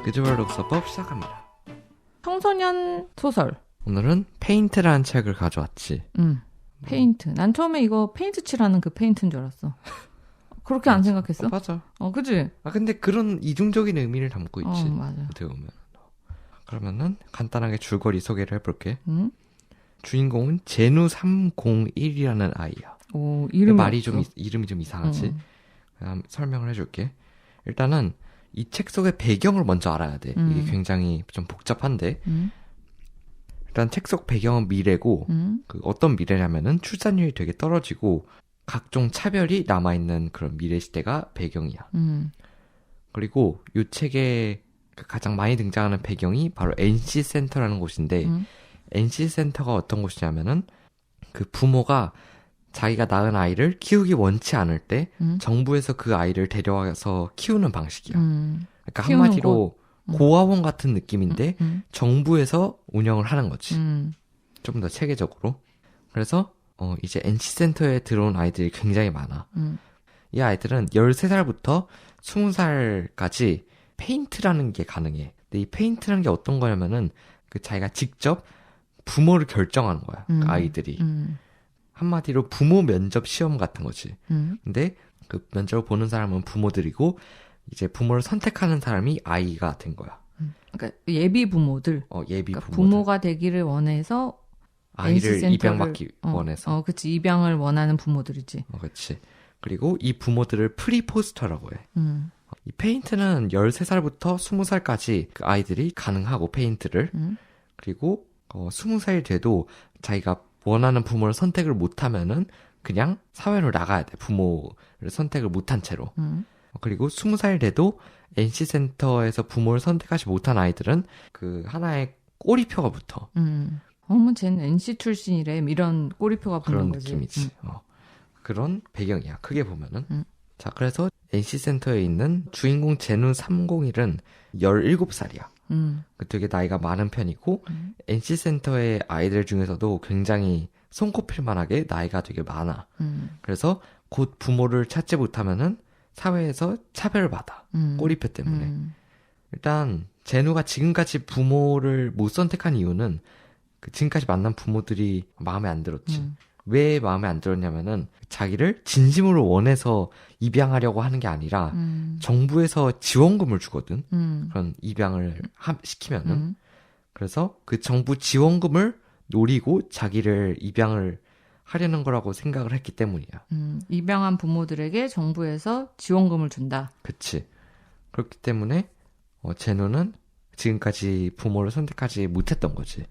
그듀얼 독서법 시작합니다. 청소년 소설. 오늘은 페인트라는 책을 가져왔지. 페인트. 난 처음에 이거 페인트 칠하는 그 페인트인 줄 알았어. 그렇게 안 생각했어? 맞아. 그치? 근데 그런 이중적인 의미를 담고 있지. 맞아. 어떻게 보면. 그러면은 간단하게 줄거리 소개를 해볼게. 주인공은 제누 301이라는 아이야. 오, 이름이 이름이 좀 이상하지. 설명을 해줄게. 일단은 이 책 속의 배경을 먼저 알아야 돼. 이게 굉장히 좀 복잡한데. 일단 책 속 배경은 미래고 그 어떤 미래냐면은 출산율이 되게 떨어지고 각종 차별이 남아있는 그런 미래 시대가 배경이야. 그리고 이 책에 가장 많이 등장하는 배경이 바로 NC센터라는 곳인데 NC센터가 어떤 곳이냐면은 그 부모가 자기가 낳은 아이를 키우기 원치 않을 때 정부에서 그 아이를 데려와서 키우는 방식이야. 그러니까 한마디로 고아원 같은 느낌인데 정부에서 운영을 하는 거지. 좀 더 체계적으로. 그래서 이제 NC센터에 들어온 아이들이 굉장히 많아. 이 아이들은 13살부터 20살까지 페인트라는 게 가능해. 근데 이 페인트라는 게 어떤 거냐면은 그 자기가 직접 부모를 결정하는 거야. 그 아이들이. 한마디로 부모 면접 시험 같은 거지. 근데 그 면접을 보는 사람은 부모들이고 이제 부모를 선택하는 사람이 아이가 된 거야. 그러니까 예비 부모들. 예비 그러니까 부모들. 부모가 되기를 원해서 아이를 입양받기 원해서. 그치. 입양을 원하는 부모들이지. 그렇지. 그리고 이 부모들을 프리포스터라고 해. 이 페인트는 13살부터 20살까지 그 아이들이 가능하고 페인트를. 그리고 20살이 돼도 자기가 원하는 부모를 선택을 못하면은 그냥 사회로 나가야 돼. 부모를 선택을 못한 채로. 그리고 20살 돼도 NC센터에서 부모를 선택하지 못한 아이들은 그 하나의 꼬리표가 붙어. 쟤는 NC 출신이래. 이런 꼬리표가 붙는 그런 거지. 느낌이지. 그런 배경이야. 크게 보면은. 자, 그래서 NC센터에 있는 주인공 제누 301은 17살이야. 되게 나이가 많은 편이고 NC센터의 아이들 중에서도 굉장히 손꼽힐 만하게 나이가 되게 많아. 그래서 곧 부모를 찾지 못하면은 사회에서 차별을 받아. 꼬리표 때문에. 일단 제누가 지금까지 부모를 못 선택한 이유는 그 지금까지 만난 부모들이 마음에 안 들었지. 왜 마음에 안 들었냐면은 자기를 진심으로 원해서 입양하려고 하는 게 아니라 정부에서 지원금을 주거든. 그런 입양을 시키면은. 그래서 그 정부 지원금을 노리고 자기를 입양을 하려는 거라고 생각을 했기 때문이야. 입양한 부모들에게 정부에서 지원금을 준다. 그치. 그렇기 때문에 제누는 지금까지 부모를 선택하지 못했던 거지.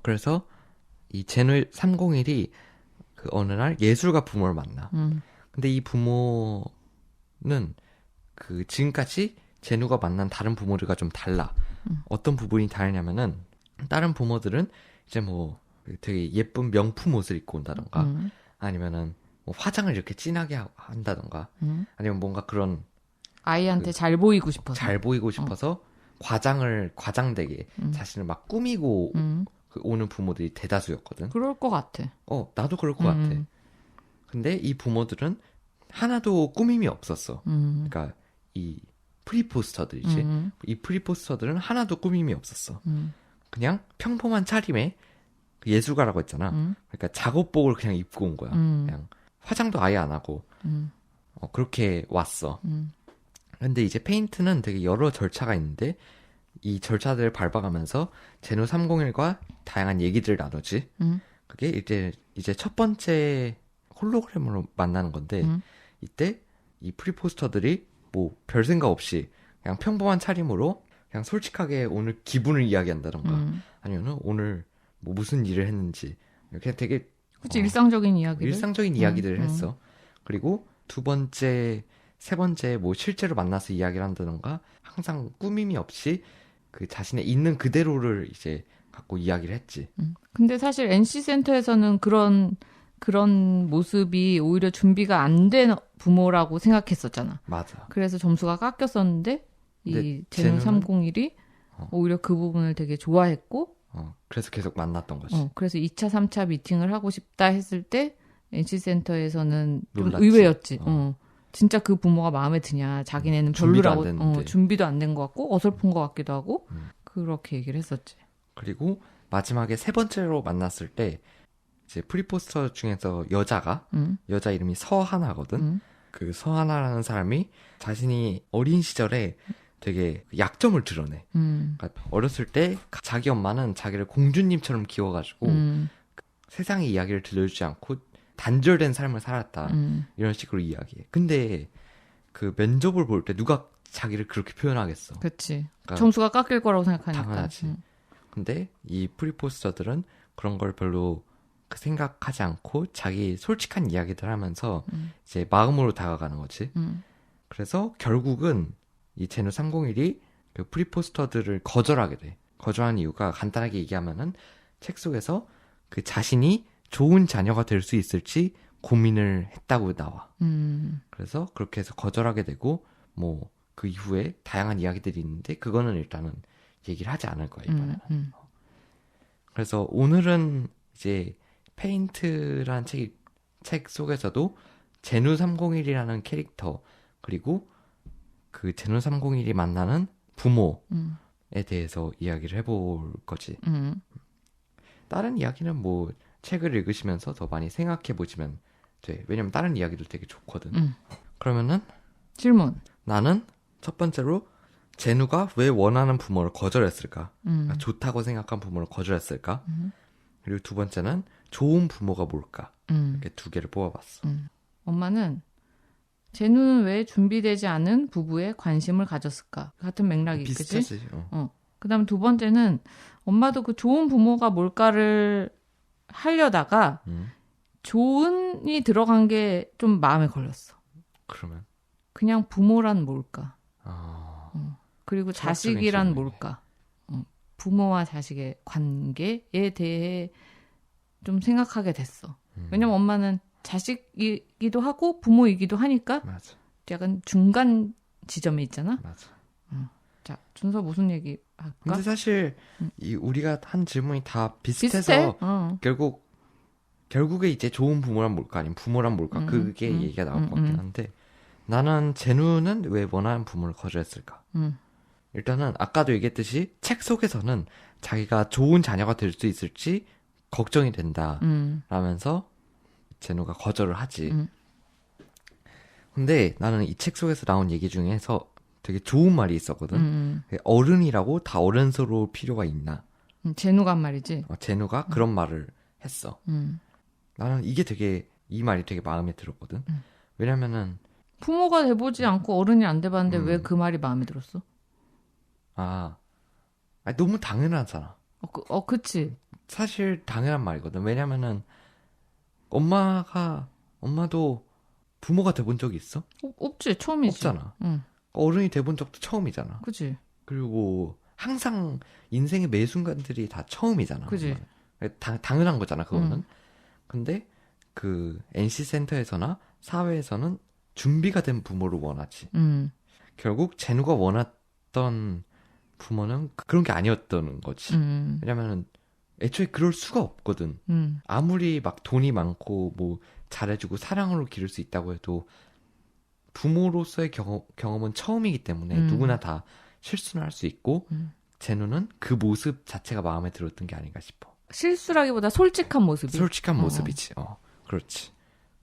그래서 이 제누 301이 그 어느 날 예술가 부모를 만나. 근데 이 부모는 그 지금까지 제누가 만난 다른 부모들과 좀 달라. 어떤 부분이 다르냐면은 다른 부모들은 이제 뭐 되게 예쁜 명품 옷을 입고 온다던가 아니면은 뭐 화장을 이렇게 진하게 한다던가 아니면 뭔가 그런 아이한테 잘 보이고 싶어서 과장되게 자신을 막 꾸미고 오는 부모들이 대다수였거든. 그럴 것 같아. 나도 그럴 것 같아. 근데 이 부모들은 하나도 꾸밈이 없었어. 그러니까 이 프리포스터들이지. 이 프리포스터들은 하나도 꾸밈이 없었어. 그냥 평범한 차림에 예술가라고 했잖아. 그러니까 작업복을 그냥 입고 온 거야. 그냥 화장도 아예 안 하고 그렇게 왔어. 근데 이제 페인트는 되게 여러 절차가 있는데 이 절차들을 밟아가면서 제누 301과 다양한 얘기들을 나누지. 그게 이제 첫 번째 홀로그램으로 만나는 건데 이때 이 프리포스터들이 뭐 별 생각 없이 그냥 평범한 차림으로 그냥 솔직하게 오늘 기분을 이야기한다던가 아니면은 오늘 뭐 무슨 일을 했는지 이렇게 되게 그치 일상적인 이야기를 했어. 그리고 두 번째, 세 번째 뭐 실제로 만나서 이야기를 한다던가 항상 꾸밈이 없이 그 자신의 있는 그대로를 이제 갖고 이야기를 했지. 근데 사실 NC센터에서는 그런 모습이 오히려 준비가 안 된 부모라고 생각했었잖아. 맞아. 그래서 점수가 깎였었는데 이 제누 301이 오히려 그 부분을 되게 좋아했고 그래서 계속 만났던 거지. 그래서 2차, 3차 미팅을 하고 싶다 했을 때 NC센터에서는 좀 놀랐지. 의외였지. 진짜 그 부모가 마음에 드냐. 자기네는 별로라고. 준비도 안 된 것 같고 어설픈 것 같기도 하고 그렇게 얘기를 했었지. 그리고 마지막에 세 번째로 만났을 때 이제 프리포스터 중에서 여자 이름이 서하나거든. 그 서하나라는 사람이 자신이 어린 시절에 되게 약점을 드러내. 그러니까 어렸을 때 자기 엄마는 자기를 공주님처럼 키워가지고 세상의 이야기를 들려주지 않고 단절된 삶을 살았다. 이런 식으로 이야기해. 근데 그 면접을 볼 때 누가 자기를 그렇게 표현하겠어. 그치. 그러니까 점수가 깎일 거라고 생각하니까. 당연하지. 근데 이 프리포스터들은 그런 걸 별로 생각하지 않고 자기 솔직한 이야기들 하면서 이제 마음으로 다가가는 거지. 그래서 결국은 이 제누 301이 그 프리포스터들을 거절하게 돼. 거절한 이유가 간단하게 얘기하면은 책 속에서 그 자신이 좋은 자녀가 될 수 있을지 고민을 했다고 나와. 그래서 그렇게 해서 거절하게 되고 뭐 그 이후에 다양한 이야기들이 있는데 그거는 일단은 얘기를 하지 않을 거야 이번에는. 그래서 오늘은 이제 페인트란 책 속에서도 제누 301이라는 캐릭터 그리고 그 제누 301이 만나는 부모에 대해서 이야기를 해볼 거지. 다른 이야기는 뭐 책을 읽으시면서 더 많이 생각해 보시면 돼. 왜냐면 다른 이야기도 되게 좋거든. 그러면은 질문. 나는 첫 번째로 제누가 왜 원하는 부모를 거절했을까? 그러니까 좋다고 생각한 부모를 거절했을까? 그리고 두 번째는 좋은 부모가 뭘까? 이렇게 두 개를 뽑아봤어. 엄마는 제누는 왜 준비되지 않은 부부에 관심을 가졌을까? 같은 맥락이 있겠지? 비슷하지. 그다음 두 번째는 엄마도 그 좋은 부모가 뭘까를 하려다가 좋은이 들어간 게 좀 마음에 걸렸어. 그러면? 그냥 부모란 뭘까? 그리고 자식이란 질문이네. 뭘까? 부모와 자식의 관계에 대해 좀 생각하게 됐어. 왜냐면 엄마는 자식이기도 하고 부모이기도 하니까 맞아. 약간 중간 지점에 있잖아. 맞아. 자, 준서 무슨 얘기 할까? 근데 사실 이 우리가 한 질문이 다 비슷해? 비슷해서 결국에 이제 좋은 부모란 뭘까 아니면 부모란 뭘까 그게 얘기가 나올 것 같긴 한데 나는 제누는 왜 원하는 부모를 거절했을까? 일단은 아까도 얘기했듯이 책 속에서는 자기가 좋은 자녀가 될 수 있을지 걱정이 된다 라면서 제누가 거절을 하지. 근데 나는 이 책 속에서 나온 얘기 중에서 되게 좋은 말이 있었거든. 어른이라고 다 어른스러울 필요가 있나? 제누가 한 말이지. 제누가 그런 말을 했어. 나는 이 말이 되게 마음에 들었거든. 왜냐면은 부모가 돼보지 않고 어른이 안 돼봤는데 왜 그 말이 마음에 들었어? 너무 당연하잖아. 그치. 사실 당연한 말이거든. 왜냐면은 엄마도 부모가 돼본 적이 있어? 없지. 처음이지. 없잖아. 어른이 돼본 적도 처음이잖아. 그치. 그리고 항상 인생의 매 순간들이 다 처음이잖아. 그치. 당연한 거잖아, 그거는. 근데 그 NC 센터에서나 사회에서는 준비가 된 부모를 원하지. 결국 제누가 원했던 부모는 그런 게 아니었던 거지. 왜냐면은 애초에 그럴 수가 없거든. 아무리 막 돈이 많고 뭐 잘해주고 사랑으로 기를 수 있다고 해도 부모로서의 경험은 처음이기 때문에 누구나 다 실수는 할 수 있고 제누는 그 모습 자체가 마음에 들었던 게 아닌가 싶어. 실수라기보다 솔직한 모습이. 솔직한 모습이지. 그렇지.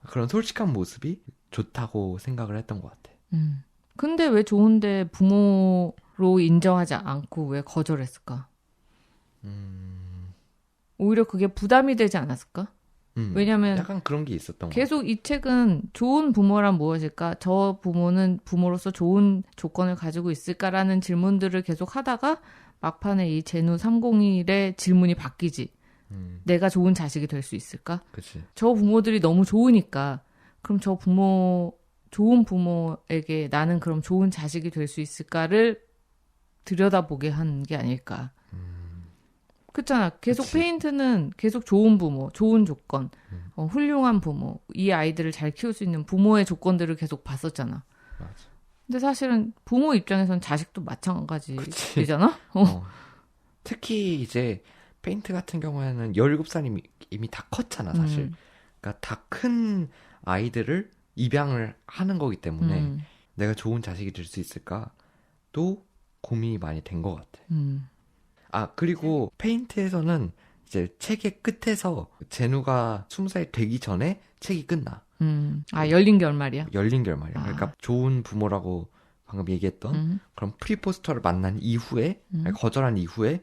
그런 솔직한 모습이 좋다고 생각을 했던 것 같아. 근데 왜 좋은데 부모로 인정하지 않고 왜 거절했을까? 오히려 그게 부담이 되지 않았을까? 왜냐면 약간 그런 게 있었던 것 같아. 계속 이 책은 좋은 부모란 무엇일까? 저 부모는 부모로서 좋은 조건을 가지고 있을까라는 질문들을 계속 하다가 막판에 이 제누 301의 질문이 바뀌지. 내가 좋은 자식이 될 수 있을까? 그치. 저 부모들이 너무 좋으니까 그럼 좋은 부모에게 나는 그럼 좋은 자식이 될 수 있을까를 들여다보게 한 게 아닐까. 그렇잖아. 계속 그치. 페인트는 계속 좋은 부모, 좋은 조건, 훌륭한 부모, 이 아이들을 잘 키울 수 있는 부모의 조건들을 계속 봤었잖아. 맞아. 근데 사실은 부모 입장에선 자식도 마찬가지잖아. 특히 이제 페인트 같은 경우에는 17살이 이미 다 컸잖아, 사실. 그러니까 다 큰 아이들을 입양을 하는 거기 때문에 내가 좋은 자식이 될 수 있을까? 또 고민이 많이 된 것 같아. 아, 그리고 페인트에서는 이제 책의 끝에서 제누가 20살 되기 전에 책이 끝나. 아, 열린 결말이야? 열린 결말이야. 그러니까 좋은 부모라고 방금 얘기했던 그런 프리포스터를 만난 이후에, 아니, 거절한 이후에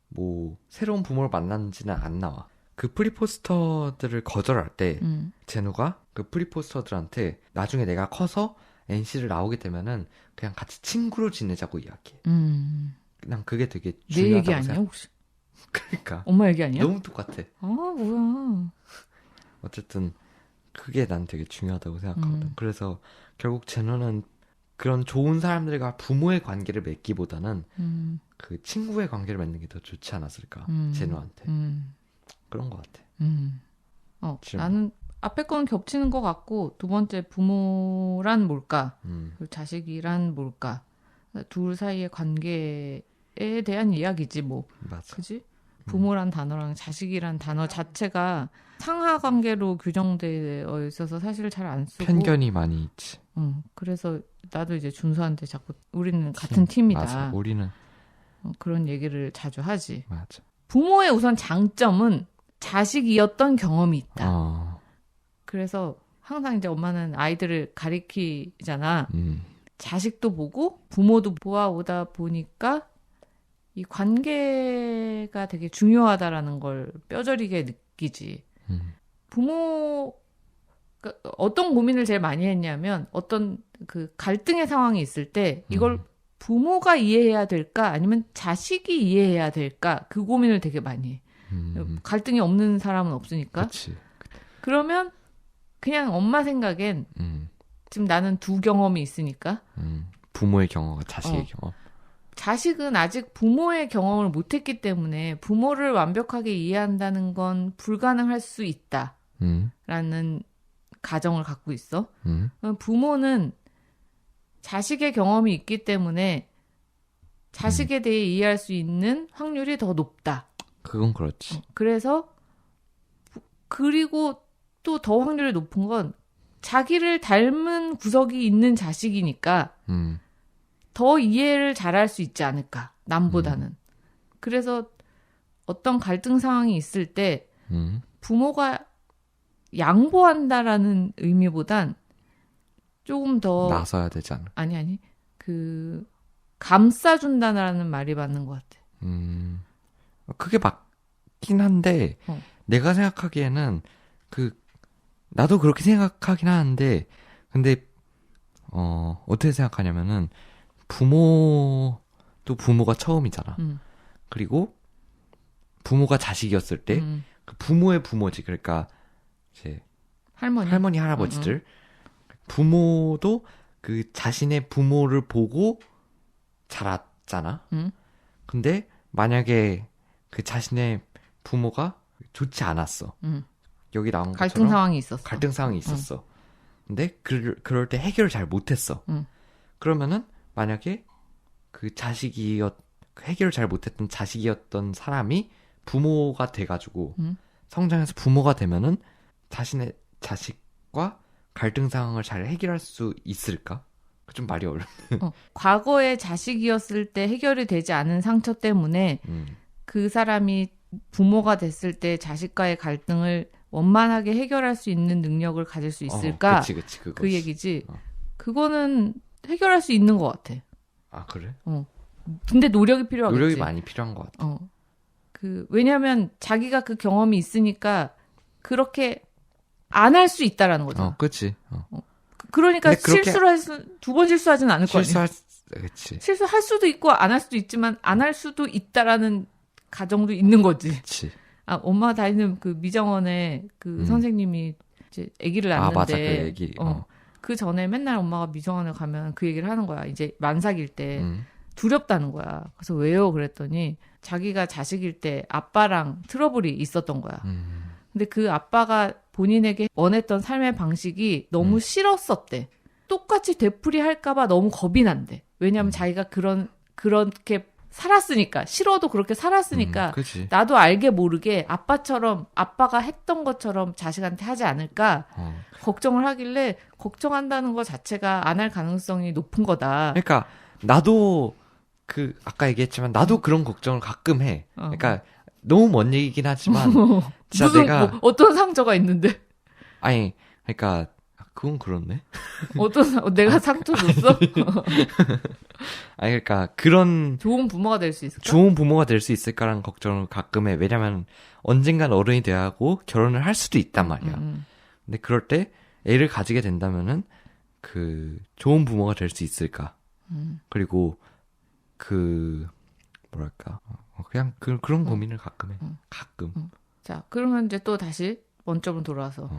뭐 새로운 부모를 만났는지는 안 나와. 그 프리포스터들을 거절할 때 제누가 그 프리포스터들한테 나중에 내가 커서 NC를 나오게 되면은 그냥 같이 친구로 지내자고 이야기해. 난 그게 되게 중요하다고 내 얘기 아니야 혹시? 그러니까 엄마 얘기 아니야? 너무 똑같아. 아, 뭐야. 어쨌든 그게 난 되게 중요하다고 생각하거든. 그래서 결국 제노는 그런 좋은 사람들과 부모의 관계를 맺기보다는 그 친구의 관계를 맺는 게 더 좋지 않았을까, 제노한테. 그런 것 같아. 나는 앞에 건 겹치는 것 같고, 두 번째 부모란 뭘까? 그리고 자식이란 뭘까? 둘 사이의 관계에 대한 이야기지 뭐. 맞아. 그지? 부모란 단어랑 자식이란 단어 자체가 상하 관계로 규정되어 있어서 사실 잘 안 쓰고 편견이 많이 있지. 그래서 나도 이제 준수한테 자꾸 우리는 같은 팀이다. 맞아. 우리는 그런 얘기를 자주 하지. 맞아. 부모의 우선 장점은 자식이었던 경험이 있다. 그래서 항상 이제 엄마는 아이들을 가리키잖아. 자식도 보고 부모도 보아오다 보니까 이 관계가 되게 중요하다라는 걸 뼈저리게 느끼지. 부모 어떤 고민을 제일 많이 했냐면 어떤 그 갈등의 상황이 있을 때 이걸 부모가 이해해야 될까 아니면 자식이 이해해야 될까 그 고민을 되게 많이 해. 갈등이 없는 사람은 없으니까. 그치. 그러면 그냥 엄마 생각엔 지금 나는 두 경험이 있으니까 부모의 경험과 자식의 경험. 자식은 아직 부모의 경험을 못했기 때문에 부모를 완벽하게 이해한다는 건 불가능할 수 있다라는 가정을 갖고 있어. 부모는 자식의 경험이 있기 때문에 자식에 대해 이해할 수 있는 확률이 더 높다. 그건 그렇지. 그래서 그리고 또 더 확률이 높은 건 자기를 닮은 구석이 있는 자식이니까 더 이해를 잘할 수 있지 않을까, 남보다는. 그래서 어떤 갈등 상황이 있을 때 부모가 양보한다라는 의미보단 조금 더 나서야 되지 않을까? 아니 그 감싸준다라는 말이 맞는 것 같아. 그게 맞긴 한데 내가 생각하기에는 나도 그렇게 생각하긴 하는데 근데 어떻게 생각하냐면은 부모도 부모가 처음이잖아. 그리고 부모가 자식이었을 때 그 부모의 부모지. 그러니까 이제 할머니 할아버지들 부모도 그 자신의 부모를 보고 자랐잖아. 근데 만약에 그 자신의 부모가 좋지 않았어. 여기 나온 것처럼 갈등 상황이 있었어. 근데 그럴 때 해결을 잘 못했어. 그러면은 만약에 그 해결을 잘 못했던 자식이었던 사람이 부모가 돼가지고 성장해서 부모가 되면은 자신의 자식과 갈등 상황을 잘 해결할 수 있을까? 좀 말이 어렵네. 과거에 자식이었을 때 해결이 되지 않은 상처 때문에 그 사람이 부모가 됐을 때 자식과의 갈등을 원만하게 해결할 수 있는 능력을 가질 수 있을까? 그치, 그 얘기지. 그거는 해결할 수 있는 것 같아. 아, 그래? 근데 노력이 필요하겠지. 노력이 많이 필요한 것 같아. 왜냐하면 자기가 그 경험이 있으니까 그렇게 안 할 수 있다라는 거죠. 그치. 그러니까 두 번 실수하진 않을 거 아니야. 그치. 실수할 수도 있고 안 할 수도 있지만 안 할 수도 있다라는 가정도 있는 거지. 그치. 엄마 다니는 그 미정원에 그 선생님이 이제 아기를 낳는데. 맞아, 그 얘기. 그 전에 맨날 엄마가 미정원에 가면 그 얘기를 하는 거야. 이제 만삭일 때 두렵다는 거야. 그래서 왜요? 그랬더니 자기가 자식일 때 아빠랑 트러블이 있었던 거야. 근데 그 아빠가 본인에게 원했던 삶의 방식이 너무 싫었었대. 똑같이 되풀이 할까봐 너무 겁이 난대. 왜냐하면 자기가 그렇게 살았으니까 싫어도 그렇게 살았으니까 나도 알게 모르게 아빠가 했던 것처럼 자식한테 하지 않을까 걱정을 하길래 걱정한다는 것 자체가 안 할 가능성이 높은 거다. 그러니까 나도 아까 얘기했지만 나도 그런 걱정을 가끔 해. 그러니까 너무 먼 얘기긴 하지만 진짜 무슨, 내가 뭐, 어떤 상처가 있는데? 아니 그러니까 그건 그렇네. 내가 상처 줬어? 아니 그러니까 그런 좋은 부모가 될 수 있을까? 좋은 부모가 될 수 있을까라는 걱정을 가끔 해. 왜냐면 언젠간 어른이 돼야 하고 결혼을 할 수도 있단 말이야. 근데 그럴 때 애를 가지게 된다면은 좋은 부모가 될 수 있을까? 그리고 뭐랄까 그냥 그런 고민을 가끔 해. 가끔. 자, 그러면 이제 또 다시 원점으로 돌아와서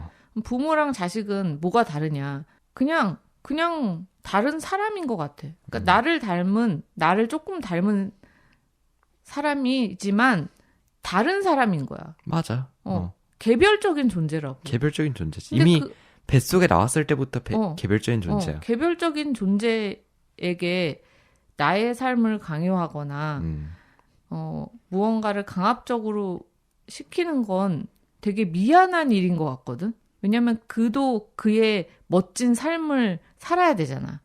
부모랑 자식은 뭐가 다르냐? 그냥 다른 사람인 것 같아. 그러니까 나를 조금 닮은 사람이지만 다른 사람인 거야. 맞아. 개별적인 존재라고. 개별적인 존재지. 이미 뱃속에 나왔을 때부터 개별적인 존재야. 개별적인 존재에게 나의 삶을 강요하거나 무언가를 강압적으로 시키는 건 되게 미안한 일인 것 같거든. 왜냐면 그도 그의 멋진 삶을 살아야 되잖아.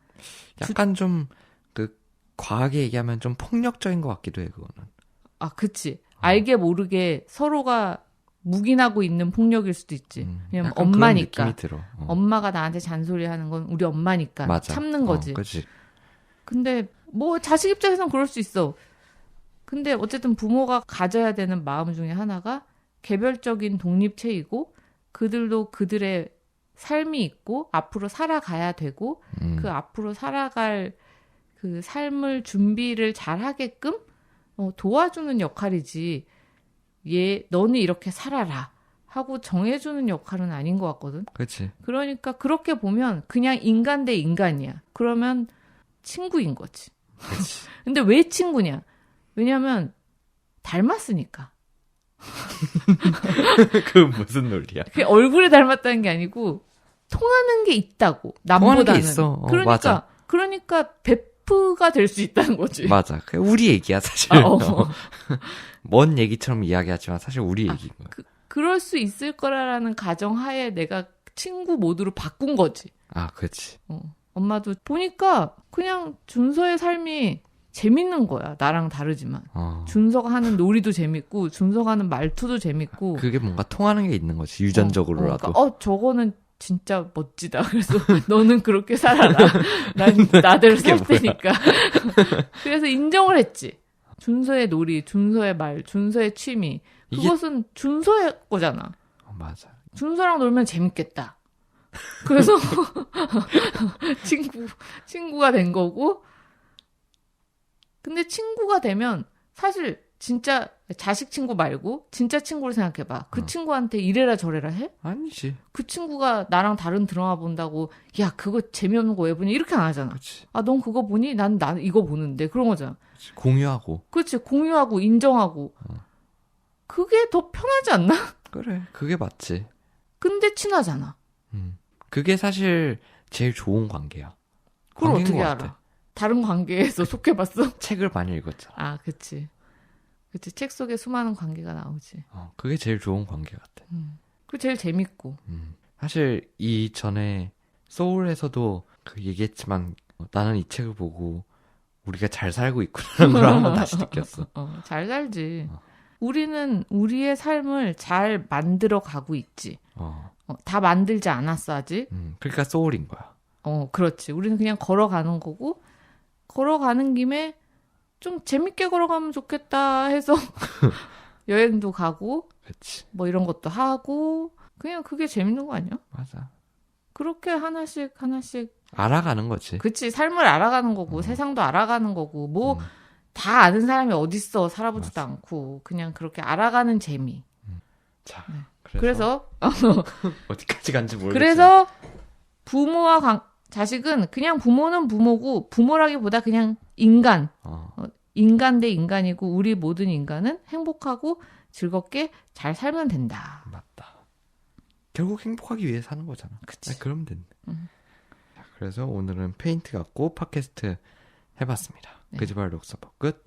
약간 좀 과하게 얘기하면 좀 폭력적인 것 같기도 해, 그거는. 아, 그치. 알게 모르게 서로가 묵인하고 있는 폭력일 수도 있지. 왜냐면 엄마니까. 엄마가 나한테 잔소리하는 건 우리 엄마니까 맞아. 참는 거지. 그치. 근데 뭐 자식 입장에서는 그럴 수 있어. 근데 어쨌든 부모가 가져야 되는 마음 중에 하나가 개별적인 독립체이고 그들도 그들의 삶이 있고 앞으로 살아가야 되고 그 앞으로 살아갈 그 삶을 준비를 잘 하게끔 도와주는 역할이지. 너는 이렇게 살아라 하고 정해주는 역할은 아닌 것 같거든. 그렇지. 그러니까 그렇게 보면 그냥 인간 대 인간이야. 그러면 친구인 거지. 그치. 근데 왜 친구냐? 왜냐면 닮았으니까. 그 무슨 논리야? 그게 얼굴에 닮았다는 게 아니고 통하는 게 있다고. 남보다는. 통하는 게 있어. 맞아. 그러니까 베프가 될 수 있다는 거지. 맞아. 우리 얘기야 사실. 먼 얘기처럼 이야기하지만 사실 우리 얘기인 거야. 그럴 수 있을 거라는 가정하에 내가 친구 모드로 바꾼 거지. 아, 그렇지. 엄마도 보니까 그냥 준서의 삶이 재밌는 거야. 나랑 다르지만. 준서가 하는 놀이도 재밌고 준서가 하는 말투도 재밌고. 그게 뭔가 통하는 게 있는 거지. 유전적으로라도. 그러니까, 저거는 진짜 멋지다. 그래서 너는 그렇게 살아라. 난 나대로 살 테니까. 그래서 인정을 했지. 준서의 놀이, 준서의 말, 준서의 취미. 그것은 준서의 거잖아. 맞아. 준서랑 놀면 재밌겠다. 그래서 친구가 된 거고. 근데 친구가 되면 사실 진짜 자식 친구 말고 진짜 친구를 생각해봐. 그 친구한테 이래라 저래라 해? 아니지. 그 친구가 나랑 다른 드라마 본다고 야 그거 재미없는 거 왜 보니? 이렇게 안 하잖아. 그치. 아, 넌 그거 보니? 난 이거 보는데. 그런 거잖아. 그치. 공유하고. 그렇지. 공유하고 인정하고. 그게 더 편하지 않나? 그래. 그게 맞지. 근데 친하잖아. 그게 사실 제일 좋은 관계야. 그걸 어떻게 알아? 다른 관계에서 속해봤어? 책을 많이 읽었잖아. 아, 그치. 책 속에 수많은 관계가 나오지. 그게 제일 좋은 관계 같아. 그게 제일 재밌고. 사실 이전에 소울에서도 얘기했지만 나는 이 책을 보고 우리가 잘 살고 있구나라는 걸 한번 다시 느꼈어. 잘 살지. 우리는 우리의 삶을 잘 만들어 가고 있지. 다 만들지 않았어 아직. 그러니까 소울인 거야. 그렇지. 우리는 그냥 걸어가는 거고 걸어가는 김에 좀 재밌게 걸어가면 좋겠다 해서 여행도 가고 그치. 뭐 이런 것도 하고 그냥 그게 재밌는 거 아니야? 맞아. 그렇게 하나씩 알아가는 거지. 그치. 삶을 알아가는 거고 세상도 알아가는 거고 뭐 다 아는 사람이 어딨어. 살아보지도 맞아. 않고 그냥 그렇게 알아가는 재미. 자, 네. 그래서 어디까지 간지 모르겠지만 그래서 부모와 자식은 그냥 부모는 부모고 부모라기보다 그냥 인간. 인간 대 인간이고 우리 모든 인간은 행복하고 즐겁게 잘 살면 된다. 맞다. 결국 행복하기 위해 사는 거잖아. 그치. 그러면 된다. 자, 그래서 오늘은 페인트 갖고 팟캐스트 해봤습니다. 네. 그지발 독서법 끝.